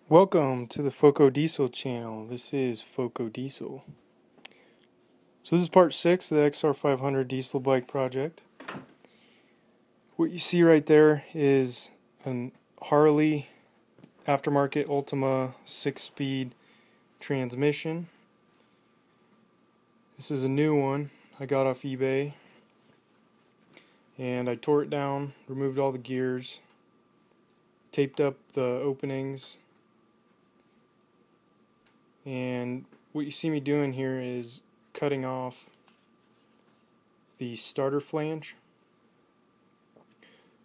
Welcome to the Foco Diesel channel. This is Foco Diesel. So this is part 6 of the XR500 diesel bike project. What you see right there is a Harley aftermarket Ultima 6-speed transmission. This is a new one I got off eBay, and I tore it down, removed all the gears, taped up the openings. And what you see me doing here is cutting off the starter flange.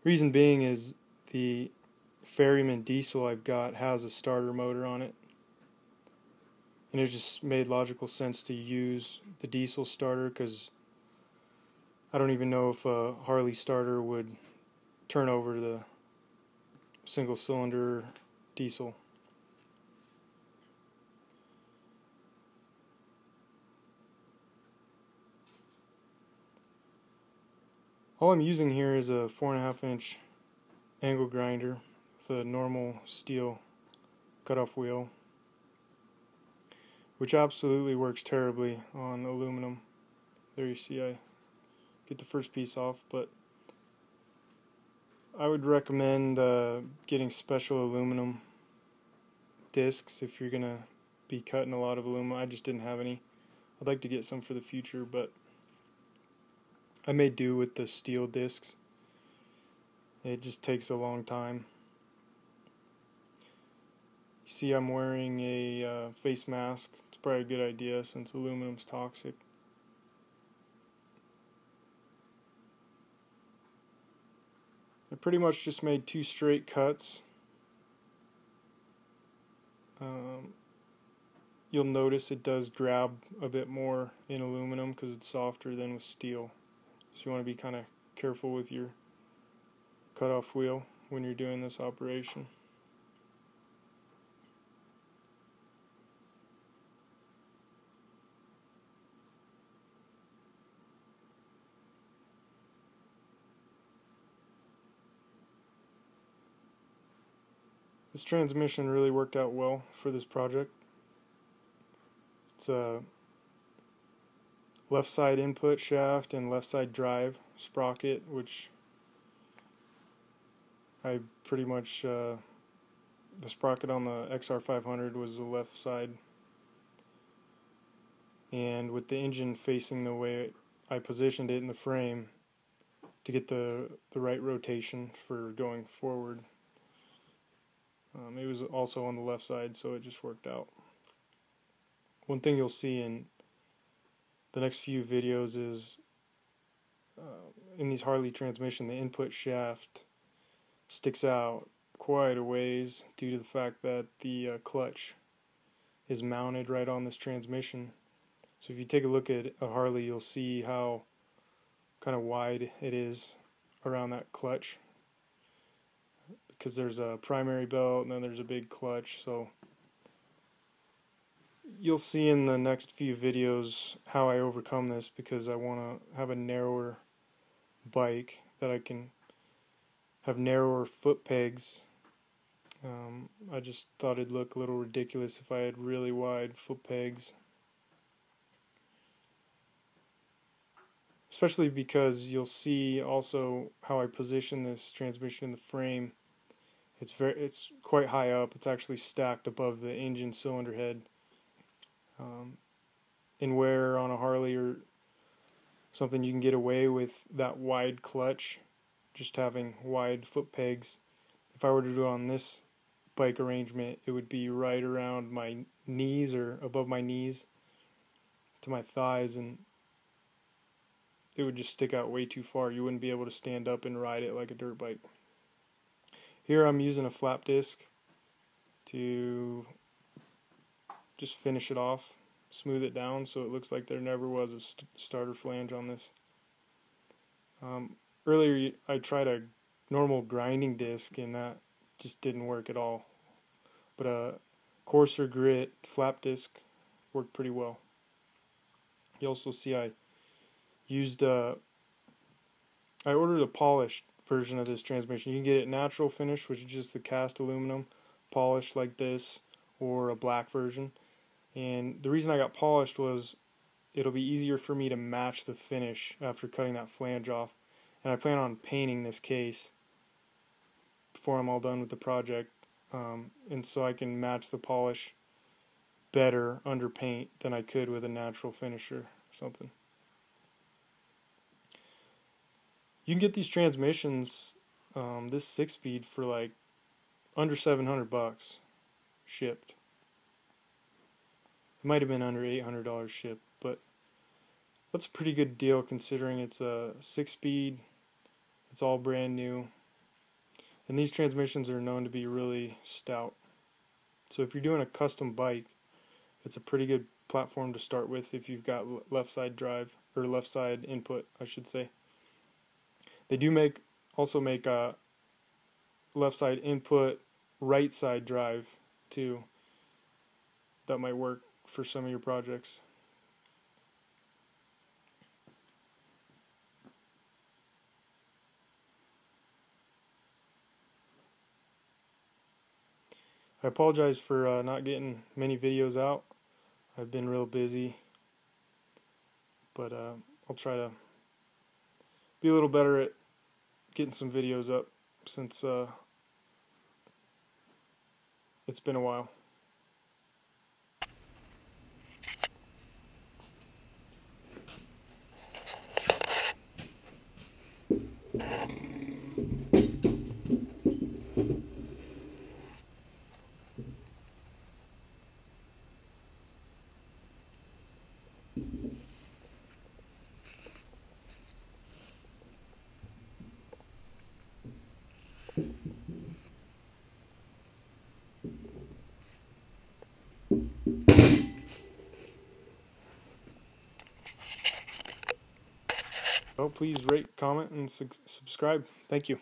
Reason being is the Ferryman diesel I've got has a starter motor on it, and it just made logical sense to use the diesel starter because I don't even know if a Harley starter would turn over to the single cylinder diesel. All I'm using here is a 4.5-inch angle grinder with a normal steel cutoff wheel, which absolutely works terribly on aluminum. There you see I get the first piece off, but I would recommend getting special aluminum discs if you're going to be cutting a lot of aluminum. I just didn't have any. I'd like to get some for the future, but I may do with the steel discs. It just takes a long time. You see I'm wearing a face mask. It's probably a good idea since aluminum's toxic. I pretty much just made 2 straight cuts. You'll notice it does grab a bit more in aluminum because it's softer than with steel. So you want to be kind of careful with your cutoff wheel when you're doing this operation. This transmission really worked out well for this project. It's a left side input shaft and left side drive sprocket, which I pretty much, the sprocket on the XR500 was the left side, and with the engine facing the way I positioned it in the frame to get the right rotation for going forward. It was also on the left side, so it just worked out. One thing you'll see in the next few videos is in these Harley transmission, the input shaft sticks out quite a ways due to the fact that the clutch is mounted right on this transmission. So if you take a look at a Harley, you'll see how kind of wide it is around that clutch, because there's a primary belt and then there's a big clutch. So you'll see in the next few videos how I overcome this, because I want to have a narrower bike that I can have narrower foot pegs. I just thought it'd look a little ridiculous if I had really wide foot pegs, especially because you'll see also how I position this transmission in the frame. It's quite high up. It's actually stacked above the engine cylinder head. And where on a Harley or something you can get away with that wide clutch, just having wide foot pegs, if I were to do it on this bike arrangement, it would be right around my knees or above my knees to my thighs, and it would just stick out way too far. You wouldn't be able to stand up and ride it like a dirt bike. Here I'm using a flap disc to just finish it off, smooth it down so it looks like there never was a starter flange on this. Earlier I tried a normal grinding disc and that just didn't work at all, but a coarser grit flap disc worked pretty well. You also see I ordered a polished version of this transmission. You can get it natural finish, which is just the cast aluminum, polished like this or a black version. And the reason I got polished was it'll be easier for me to match the finish after cutting that flange off. And I plan on painting this case before I'm all done with the project, and so I can match the polish better under paint than I could with a natural finisher or something. You can get these transmissions, this 6-speed, for like under $700 shipped. It might have been under $800 shipped, but that's a pretty good deal considering it's a 6-speed, it's all brand new, and these transmissions are known to be really stout. So if you're doing a custom bike, it's a pretty good platform to start with if you've got left side drive, or left side input, I should say. They do also make a left side input, right side drive too. That might work for some of your projects. I apologize for not getting many videos out. I've been real busy, but I'll try to be a little better at getting some videos up since it's been a while. Well, please rate, comment, and subscribe. Thank you.